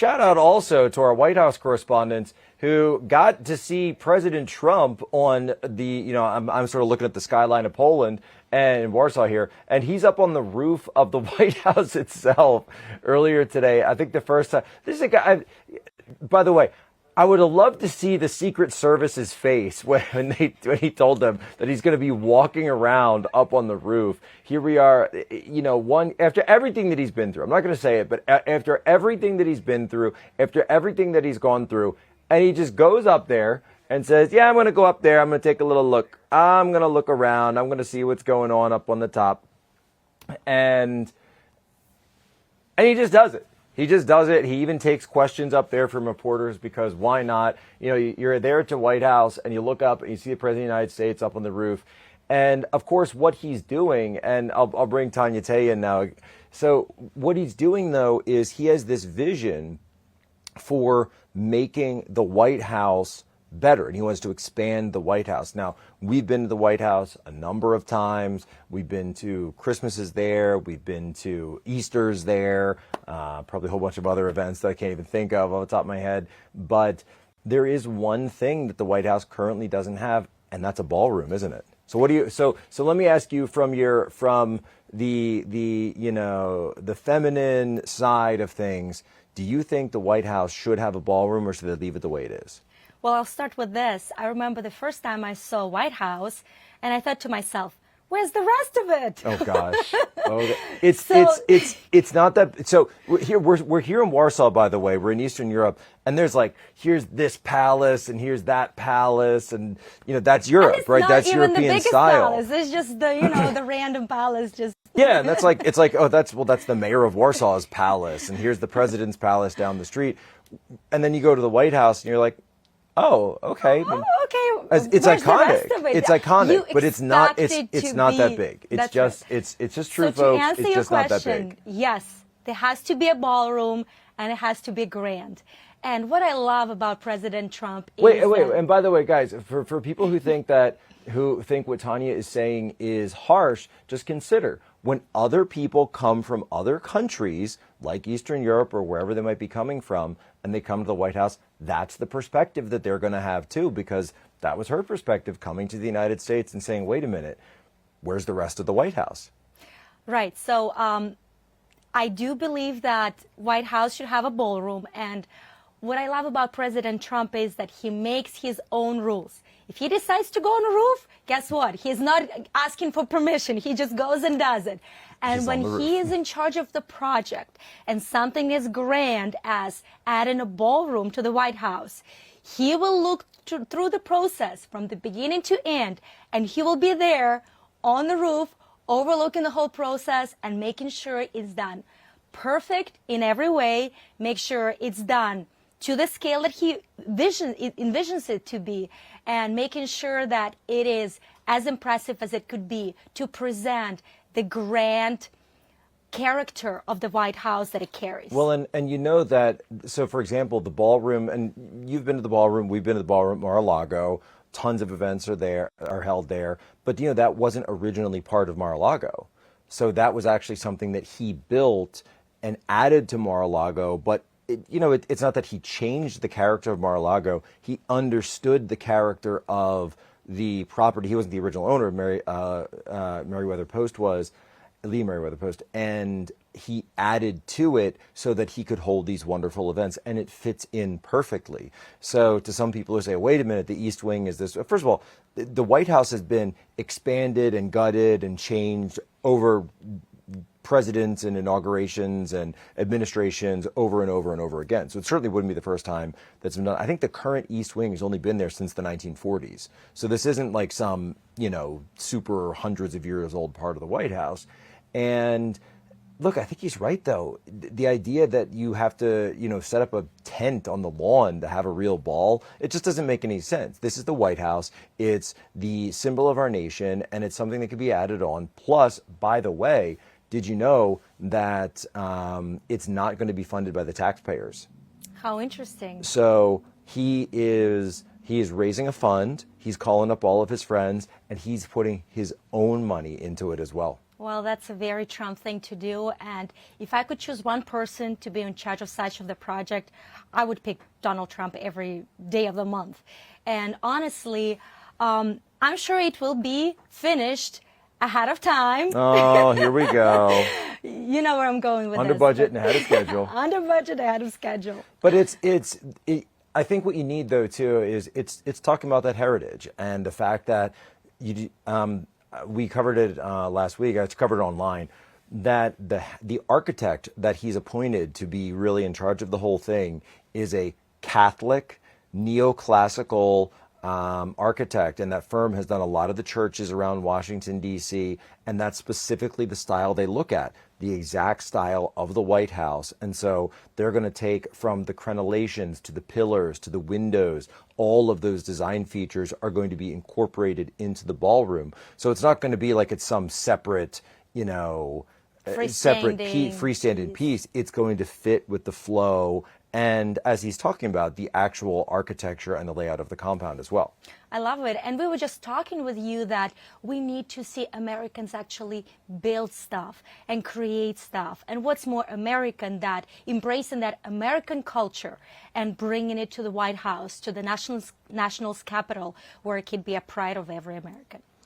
shout out also to our White House correspondents who got to see President Trump on the, I'm sort of looking at the skyline of Poland and in Warsaw here, and he's up on the roof of the White House itself earlier today. I think the first time. This is a guy, by the way, I would have loved to see the Secret Service's face when he told them that he's going to be walking around up on the roof. Here we are, after everything that he's been through. I'm not going to say it, but after everything that he's been through, after everything that he's gone through, and he just goes up there and says, yeah, I'm going to go up there. I'm going to take a little look. I'm going to look around. I'm going to see what's going on up on the top. And he just does it. He just does it. He even takes questions up there from reporters because why not? You're there at the White House and you look up and you see the President of the United States up on the roof. And, of course, what he's doing, and I'll bring Tanya Tay in now. So what he's doing, though, is he has this vision for making the White House better, and he wants to expand the White House. Now, we've been to the White House a number of times. We've been to Christmases there. We've been to Easters there, probably a whole bunch of other events that I can't even think of off the top of my head. But there is one thing that the White House currently doesn't have, and that's a ballroom, isn't it? So what do you? So let me ask you from the feminine side of things. Do you think the White House should have a ballroom, or should they leave it the way it is? Well, I'll start with this. I remember the first time I saw White House, and I thought to myself, where's the rest of it? Oh gosh, it's not that. So we're here in Warsaw, by the way. We're in Eastern Europe, and there's here's this palace and here's that palace, and that's Europe, right? That's European style. Palace. It's just the random palace, just. Yeah, and that's that's the mayor of Warsaw's palace, and here's the president's palace down the street, and then you go to the White House, and you're like, oh, okay. Oh, okay. It's Where's iconic. The rest of it? It's iconic, but it's not. It's not that big. It's just right. it's just true, so folks. To answer it's your just question, not that big. Yes, there has to be a ballroom, and it has to be grand. And what I love about President Trump is wait. And by the way, guys, for people who think what Tanya is saying is harsh, just consider when other people come from other countries like Eastern Europe or wherever they might be coming from, and they come to the White House, that's the perspective that they're going to have too, because that was her perspective coming to the United States and saying, wait a minute, where's the rest of the White House? Right. So I do believe that White House should have a ballroom. And what I love about President Trump is that he makes his own rules. If he decides to go on a roof, guess what? He's not asking for permission. He just goes and does it. And when he is in charge of the project and something as grand as adding a ballroom to the White House, he will look through the process from the beginning to end, and he will be there on the roof overlooking the whole process and making sure it's done perfect in every way, make sure it's done to the scale that he envisions it to be, and making sure that it is as impressive as it could be to present the grand character of the White House that it carries. Well, and you know that, so for example, the ballroom, and you've been to the ballroom, we've been to the ballroom, Mar-a-Lago, tons of events are held there, but that wasn't originally part of Mar-a-Lago. So that was actually something that he built and added to Mar-a-Lago, but it's not that he changed the character of Mar-a-Lago. He understood the character of the property. He wasn't the original owner. Meriwether Post was, Lee Meriwether Post, and he added to it so that he could hold these wonderful events, and it fits in perfectly. So to some people who say, wait a minute, the East Wing is this. First of all, the White House has been expanded and gutted and changed over presidents and inaugurations and administrations over and over and over again. So it certainly wouldn't be the first time that's been done. I think the current East Wing has only been there since the 1940s. So this isn't like some, super hundreds of years old part of the White House. And look, I think he's right, though. The idea that you have to, set up a tent on the lawn to have a real ball, it just doesn't make any sense. This is the White House. It's the symbol of our nation, and it's something that could be added on. Plus, by the way, did you know that it's not going to be funded by the taxpayers? How interesting. So he is raising a fund, he's calling up all of his friends, and he's putting his own money into it as well. Well, that's a very Trump thing to do. And if I could choose one person to be in charge of such of the project, I would pick Donald Trump every day of the month. And honestly, I'm sure it will be finished ahead of time. Oh, here we go. You know where I'm going with Under this. budget and ahead of schedule. Under budget, ahead of schedule. But I think what you need though too is it's talking about that heritage and the fact that we covered it last week. I covered it online. That the architect that he's appointed to be really in charge of the whole thing is a Catholic, neoclassical architect, and that firm has done a lot of the churches around Washington, D.C., and that's specifically the style they look at, the exact style of the White House. And so they're going to take from the crenellations to the pillars to the windows, all of those design features are going to be incorporated into the ballroom. So it's not going to be like it's some separate, freestanding piece. It's going to fit with the flow and, as he's talking about, the actual architecture and the layout of the compound as well. I love it. And we were just talking with you that we need to see Americans actually build stuff and create stuff. And what's more American than embracing that American culture and bringing it to the White House, to the national's capital, where it could be a pride of every American.